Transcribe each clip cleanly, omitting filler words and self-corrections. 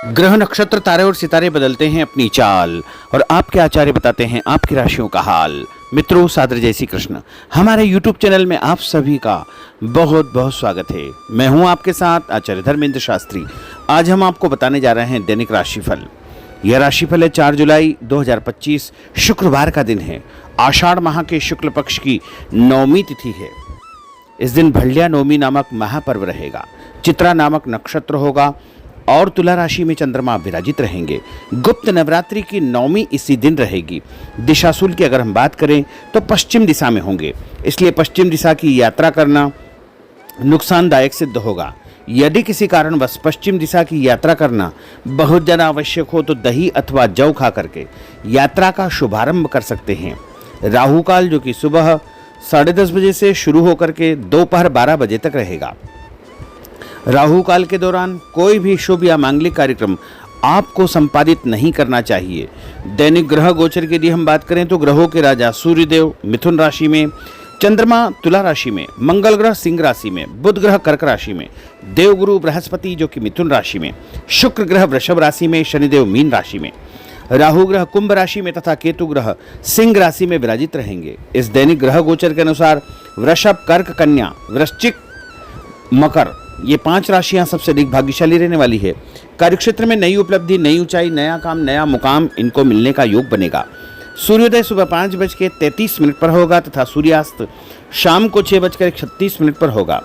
ग्रह नक्षत्र तारे और सितारे बदलते हैं अपनी चाल और आपके आचार्य बताते हैं आपकी राशियों का हाल। मित्रों, सादर जय श्री कृष्ण। हमारे YouTube चैनल में आप सभी का बहुत बहुत स्वागत है। मैं हूं आपके साथ आचार्य धर्मेंद्र शास्त्री। आज हम आपको बताने जा रहे हैं दैनिक राशिफल। यह राशिफल है 4 जुलाई 2025 शुक्रवार का दिन है। आषाढ़ माह के शुक्ल पक्ष की नौमी तिथि है। इस दिन भल्या नवमी नामक महापर्व रहेगा। चित्रा नामक नक्षत्र होगा और तुला राशि में चंद्रमा विराजित रहेंगे। गुप्त नवरात्रि की नौमी इसी दिन रहेगी। दिशाशूल की अगर हम बात करें तो पश्चिम दिशा में होंगे, इसलिए पश्चिम दिशा की यात्रा करना नुकसानदायक सिद्ध होगा। यदि किसी कारणवश पश्चिम दिशा की यात्रा करना बहुत ज़्यादा आवश्यक हो तो दही अथवा जौ खा करके यात्रा का शुभारंभ कर सकते हैं। राहु काल जो कि सुबह 10:30 बजे से शुरू होकर के दोपहर 12 बजे तक रहेगा। राहु काल के दौरान कोई भी शुभ या मांगलिक कार्यक्रम आपको संपादित नहीं करना चाहिए। दैनिक ग्रह गोचर के लिए हम बात करें तो ग्रहों के राजा सूर्यदेव मिथुन राशि में, चंद्रमा तुला राशि में, मंगल ग्रह सिंह राशि में, बुध ग्रह कर्क राशि में, देवगुरु बृहस्पति जो कि मिथुन राशि में, शुक्र ग्रह वृषभ राशि में, शनिदेव मीन राशि में, राहु ग्रह कुंभ राशि में तथा केतु ग्रह सिंह राशि में विराजित रहेंगे। इस दैनिक ग्रह गोचर के अनुसार वृषभ, कर्क, कन्या, वृश्चिक, मकर ये 5 राशियां सबसे अधिक भाग्यशाली रहने वाली है। कार्यक्षेत्र में नई उपलब्धि, नई ऊंचाई, नया काम, नया मुकाम इनको मिलने का योग बनेगा। सूर्योदय सुबह 5:33 पर होगा तथा सूर्यास्त शाम को 6:36 पर होगा।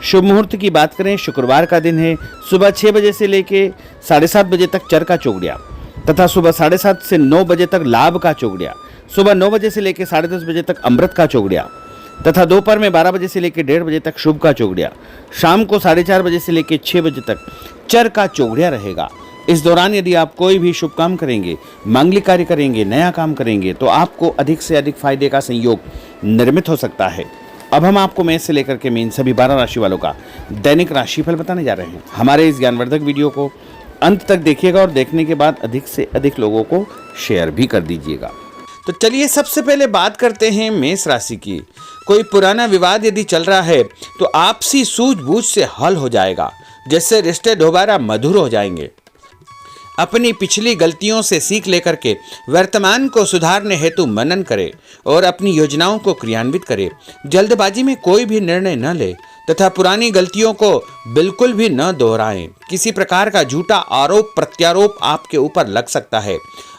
शुभ मुहूर्त की बात करें, शुक्रवार का दिन है। सुबह 6 बजे से लेके 7:30 बजे तक चर का चौगड़िया तथा सुबह 7:30 से 9 बजे तक लाभ का चौगड़िया, सुबह 9 बजे से लेकर 10:30 बजे तक अमृत का चौगड़िया तथा दोपहर में 12 बजे से लेकर 1:30 बजे तक शुभ का चौगड़िया, शाम को 4:30 बजे से लेकर 6 बजे तक चर का चौगड़िया रहेगा। इस दौरान यदि आप कोई भी शुभ काम करेंगे, मांगलिक कार्य करेंगे, नया काम करेंगे तो आपको अधिक से अधिक फायदे का संयोग निर्मित हो सकता है। अब हम आपको मेष से लेकर के मीन सभी 12 राशि वालों का दैनिक राशिफल बताने जा रहे हैं। हमारे इस ज्ञानवर्धक वीडियो को अंत तक देखिएगा और देखने के बाद अधिक से अधिक लोगों को शेयर भी कर दीजिएगा। तो चलिए सबसे पहले बात करते हैं मेष राशि की। कोई पुराना विवाद यदि चल रहा है तो आपसी सूझबूझ से हल हो जाएगा, जिससे रिश्ते दोबारा मधुर हो जाएंगे। अपनी पिछली गलतियों से सीख लेकर के वर्तमान को सुधारने हेतु मनन करें और अपनी योजनाओं को क्रियान्वित करें। जल्दबाजी में कोई भी निर्णय न ले तथा पुरानी गलतियों को बिल्कुल भी न दोहराएं। किसी प्रकार का झूठा आरोप प्रत्यारोप आपके ऊपर लग सकता है।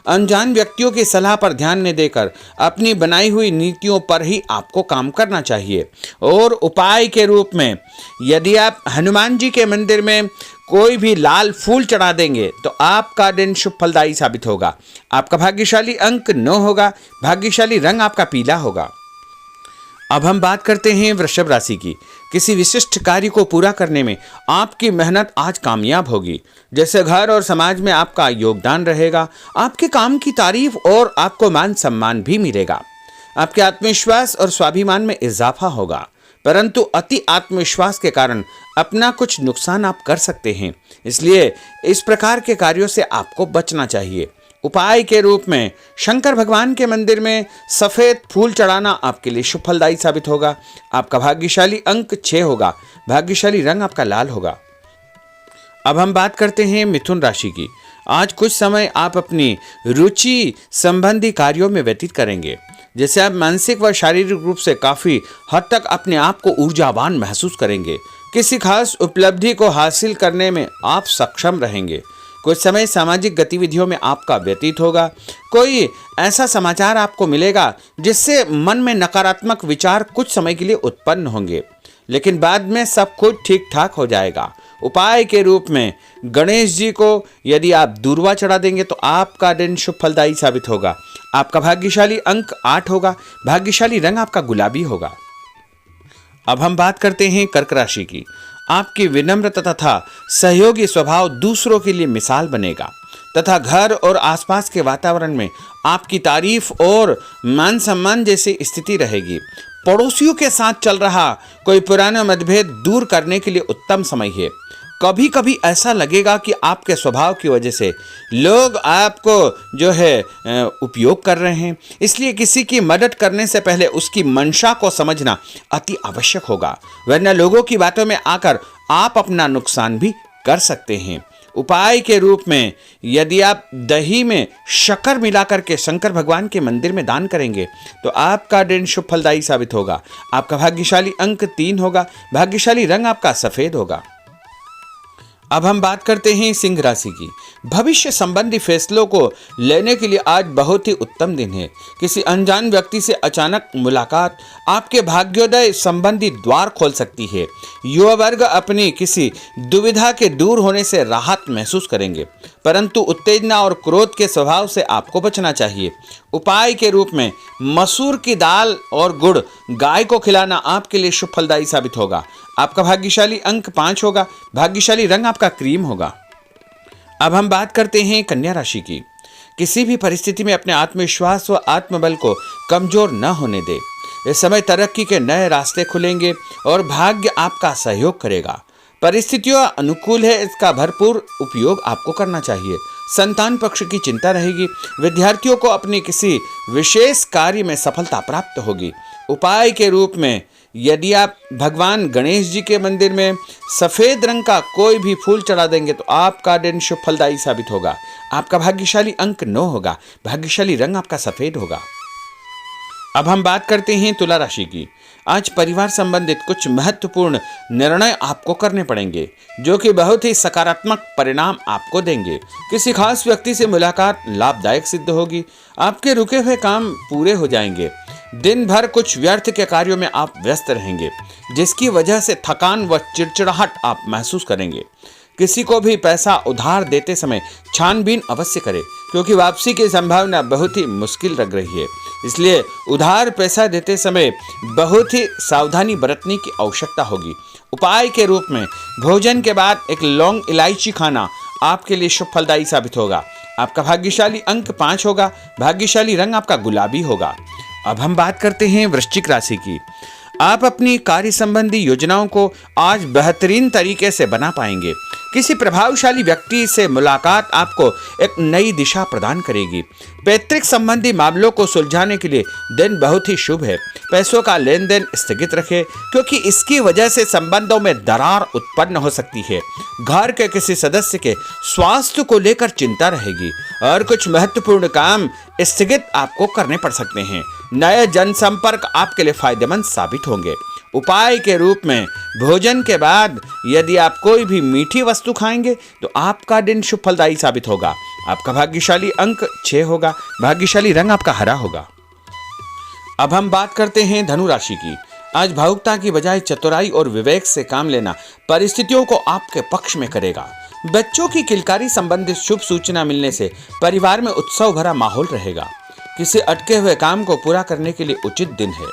अनजान व्यक्तियों की सलाह पर ध्यान न देकर अपनी बनाई हुई नीतियों पर ही आपको काम करना चाहिए। और उपाय के रूप में यदि आप हनुमान जी के मंदिर में कोई भी लाल फूल चढ़ा देंगे तो आपका दिन शुभ फलदायी साबित होगा। आपका भाग्यशाली अंक 9 होगा। भाग्यशाली रंग आपका पीला होगा। अब हम बात करते हैं वृषभ राशि की। किसी विशिष्ट कार्य को पूरा करने में आपकी मेहनत आज कामयाब होगी। जैसे घर और समाज में आपका योगदान रहेगा। आपके काम की तारीफ और आपको मान सम्मान भी मिलेगा। आपके आत्मविश्वास और स्वाभिमान में इजाफा होगा, परंतु अति आत्मविश्वास के कारण अपना कुछ नुकसान आप कर सकते हैं। इसलिए इस प्रकार के कार्यों से आपको बचना चाहिए। उपाय के रूप में शंकर भगवान के मंदिर में सफ़ेद फूल चढ़ाना आपके लिए शुभ फलदायी साबित होगा। आपका भाग्यशाली अंक 6 होगा। भाग्यशाली रंग आपका लाल होगा। अब हम बात करते हैं मिथुन राशि की। आज कुछ समय आप अपनी रुचि संबंधी कार्यों में व्यतीत करेंगे, जैसे आप मानसिक व शारीरिक रूप से काफ़ी हद तक अपने आप को ऊर्जावान महसूस करेंगे। किसी खास उपलब्धि को हासिल करने में आप सक्षम रहेंगे। कुछ समय सामाजिक गतिविधियों में आपका व्यतीत होगा। कोई ऐसा समाचार आपको मिलेगा जिससे मन में नकारात्मक विचार कुछ समय के लिए उत्पन्न होंगे, लेकिन बाद में सब कुछ ठीक ठाक हो जाएगा। उपाय के रूप में गणेश जी को यदि आप दूर्वा चढ़ा देंगे तो आपका दिन शुभ फलदायी साबित होगा। आपका भाग्यशाली अंक 8 होगा। भाग्यशाली रंग आपका गुलाबी होगा। अब हम बात करते हैं कर्क राशि की। आपकी विनम्रता तथा सहयोगी स्वभाव दूसरों के लिए मिसाल बनेगा तथा घर और आसपास के वातावरण में आपकी तारीफ और मान सम्मान जैसी स्थिति रहेगी। पड़ोसियों के साथ चल रहा कोई पुराना मतभेद दूर करने के लिए उत्तम समय है। कभी कभी ऐसा लगेगा कि आपके स्वभाव की वजह से लोग आपको जो है उपयोग कर रहे हैं, इसलिए किसी की मदद करने से पहले उसकी मंशा को समझना अति आवश्यक होगा, वरना लोगों की बातों में आकर आप अपना नुकसान भी कर सकते हैं। उपाय के रूप में यदि आप दही में शक्कर मिलाकर के शंकर भगवान के मंदिर में दान करेंगे तो आपका दिन शुभ फलदायी साबित होगा। आपका भाग्यशाली अंक 3 होगा। भाग्यशाली रंग आपका सफेद होगा। अब हम बात करते हैं सिंह राशि की। भविष्य संबंधी फैसलों को लेने के लिए आज बहुत ही उत्तम दिन है। किसी अनजान व्यक्ति से अचानक मुलाकात आपके भाग्योदय संबंधी द्वार खोल सकती है। युवा वर्ग अपनी किसी दुविधा के दूर होने से राहत महसूस करेंगे, परंतु उत्तेजना और क्रोध के स्वभाव से आपको बचना चाहिए। उपाय के रूप में मसूर की दाल और गुड़ गाय को खिलाना आपके लिए शुभ फलदायी साबित होगा। आपका भाग्यशाली अंक 5 होगा। भाग्यशाली रंग आपका क्रीम होगा। अब हम बात करते हैं कन्या राशि की। किसी भी परिस्थिति में अपने आत्मविश्वास व आत्मबल को कमजोर न होने दे। इस समय तरक्की के नए रास्ते खुलेंगे और भाग्य आपका सहयोग करेगा। परिस्थितियां अनुकूल है, इसका भरपूर उपयोग आपको करना चाहिए। संतान पक्ष की चिंता रहेगी। विद्यार्थियों को अपनी किसी विशेष कार्य में सफलता प्राप्त होगी। उपाय के रूप में यदि आप भगवान गणेश जी के मंदिर में सफेद रंग का कोई भी फूल चढ़ा देंगे तो आपका दिन शुभ फलदायी साबित होगा। आपका भाग्यशाली अंक 9 होगा। भाग्यशाली रंग आपका सफेद होगा। अब हम बात करते हैं तुला राशि की। आज परिवार संबंधित कुछ महत्वपूर्ण निर्णय आपको करने पड़ेंगे जो कि बहुत ही सकारात्मक परिणाम आपको देंगे। किसी खास व्यक्ति से मुलाकात लाभदायक सिद्ध होगी। आपके रुके हुए काम पूरे हो जाएंगे। दिन भर कुछ व्यर्थ के कार्यों में आप व्यस्त रहेंगे, जिसकी वजह से थकान व चिड़चिड़ाहट आप महसूस करेंगे। किसी को भी पैसा उधार देते समय छानबीन अवश्य करें, क्योंकि वापसी की संभावना बहुत ही मुश्किल लग रही है। इसलिए उधार पैसा देते समय बहुत ही सावधानी बरतने की आवश्यकता होगी। उपाय के रूप में भोजन के बाद एक लौंग इलायची खाना आपके लिए शुभ फलदायी साबित होगा। आपका भाग्यशाली अंक 5 होगा। भाग्यशाली रंग आपका गुलाबी होगा। अब हम बात करते हैं वृश्चिक राशि की। आप अपनी कार्य संबंधी योजनाओं को आज बेहतरीन तरीके से बना पाएंगे। किसी प्रभावशाली व्यक्ति से मुलाकात आपको एक नई दिशा प्रदान करेगी। पैतृक संबंधी मामलों को सुलझाने के लिए दिन बहुत ही शुभ है। पैसों का लेन देन स्थगित रखें, क्योंकि इसकी वजह से संबंधों में दरार उत्पन्न हो सकती है। घर के किसी सदस्य के स्वास्थ्य को लेकर चिंता रहेगी और कुछ महत्वपूर्ण काम स्थगित आपको करने पड़ सकते हैं। नए जनसंपर्क आपके लिए फायदेमंद साबित होंगे। उपाय के रूप में भोजन के बाद यदि आप कोई भी मीठी वस्तु खाएंगे तो आपका दिन शुभ फलदायी साबित होगा। आपका भाग्यशाली अंक 6 होगा। भाग्यशाली रंग आपका हरा होगा। अब हम बात करते हैं धनु राशि की। आज भावुकता की बजाय चतुराई और विवेक से काम लेना परिस्थितियों को आपके पक्ष में करेगा। बच्चों की किलकारी संबंधित शुभ सूचना मिलने से परिवार में उत्सव भरा माहौल रहेगा। किसी अटके हुए काम को पूरा करने के लिए उचित दिन है।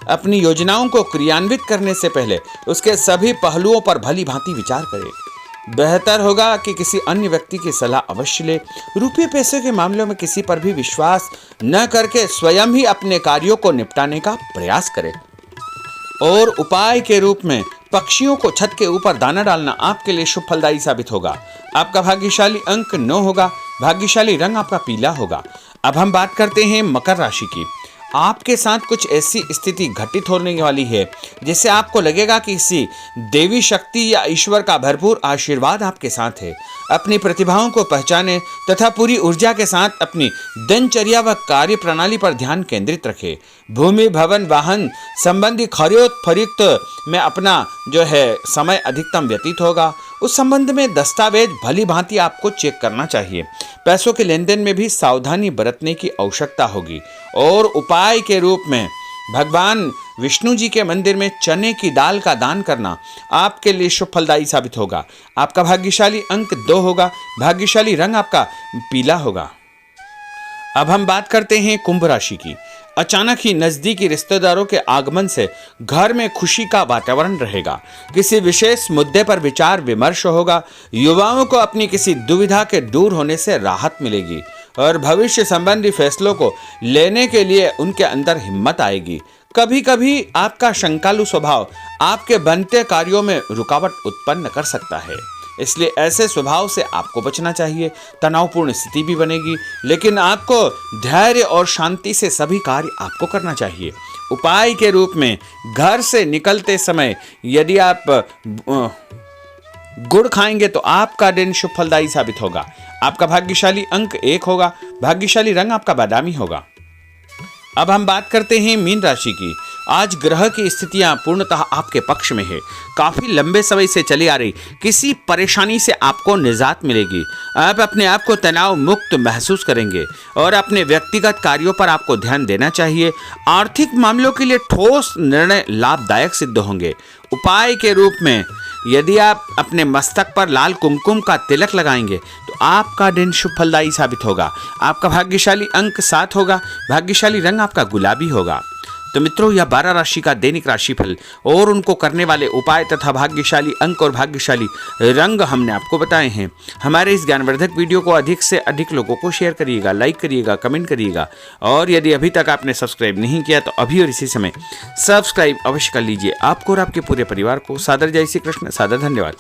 अपनी योजनाओं को क्रियान्वित करने से पहले उसके सभी पहलुओं पर भली भांति विचार करें। बेहतर होगा कि किसी अन्य व्यक्ति की सलाह अवश्य ले। रुपये पैसे के मामलों में किसी पर भी विश्वास न करके स्वयं ही अपने कार्यों को निपटाने का प्रयास करें। और उपाय के रूप में पक्षियों को छत के ऊपर दाना डालना आपके लिए शुभ फलदायी साबित होगा। आपका भाग्यशाली अंक 9 होगा। भाग्यशाली रंग आपका पीला होगा। अब हम बात करते हैं मकर राशि की। आपके साथ कुछ ऐसी स्थिति घटित होने वाली है जिससे आपको लगेगा कि किसी देवी शक्ति या ईश्वर का भरपूर आशीर्वाद आपके साथ है। अपनी प्रतिभाओं को पहचानें तथा पूरी ऊर्जा के साथ अपनी दिनचर्या व कार्य प्रणाली पर ध्यान केंद्रित रखें। भूमि भवन वाहन संबंधी खरीद फरोख्त में अपना समय अधिकतम व्यतीत होगा। उस संबंध में दस्तावेज भली भांति आपको चेक करना चाहिए। पैसों के लेन देन में भी सावधानी बरतने की आवश्यकता होगी। और उपाय के रूप में भगवान विष्णु जी के मंदिर में चने की दाल का दान करना आपके लिए शुभ फलदायी साबित होगा। आपका भाग्यशाली अंक 2 होगा। भाग्यशाली रंग आपका पीला होगा। अब हम बात करते हैं कुंभ राशि की। अचानक ही नजदीकी रिश्तेदारों के आगमन से घर में खुशी का वातावरण रहेगा। किसी विशेष मुद्दे पर विचार विमर्श होगा। युवाओं को अपनी किसी दुविधा के दूर होने से राहत मिलेगी और भविष्य संबंधी फैसलों को लेने के लिए उनके अंदर हिम्मत आएगी। कभी कभी आपका शंकालु स्वभाव आपके बनते कार्यों में रुकावट उत्पन्न कर सकता है, इसलिए ऐसे स्वभाव से आपको बचना चाहिए। तनावपूर्ण स्थिति भी बनेगी, लेकिन आपको धैर्य और शांति से सभी कार्य आपको करना चाहिए। उपाय के रूप में घर से निकलते समय यदि आप गुड़ खाएंगे तो आपका दिन शुभ फलदायी साबित होगा। आपका भाग्यशाली अंक 1 होगा। भाग्यशाली रंग आपका बादामी होगा। अब हम बात करते हैं मीन राशि की। आज ग्रह की स्थितियां पूर्णतः आपके पक्ष में है। काफी लंबे समय से चली आ रही किसी परेशानी से आपको निजात मिलेगी। आप अपने आप को तनाव मुक्त महसूस करेंगे और अपने व्यक्तिगत कार्यों पर आपको ध्यान देना चाहिए। आर्थिक मामलों के लिए ठोस निर्णय लाभदायक सिद्ध होंगे। उपाय के रूप में यदि आप अपने मस्तक पर लाल कुमकुम का तिलक लगाएंगे तो आपका दिन शुभ फलदायी साबित होगा। आपका भाग्यशाली अंक 7 होगा। भाग्यशाली रंग आपका गुलाबी होगा। तो मित्रों, यह 12 राशि का दैनिक राशिफल और उनको करने वाले उपाय तथा भाग्यशाली अंक और भाग्यशाली रंग हमने आपको बताए हैं। हमारे इस ज्ञानवर्धक वीडियो को अधिक से अधिक लोगों को शेयर करिएगा, लाइक करिएगा, कमेंट करिएगा और यदि अभी तक आपने सब्सक्राइब नहीं किया तो अभी और इसी समय सब्सक्राइब अवश्य कर लीजिए। आपको और आपके पूरे परिवार को सादर जय श्री कृष्ण, सादर धन्यवाद।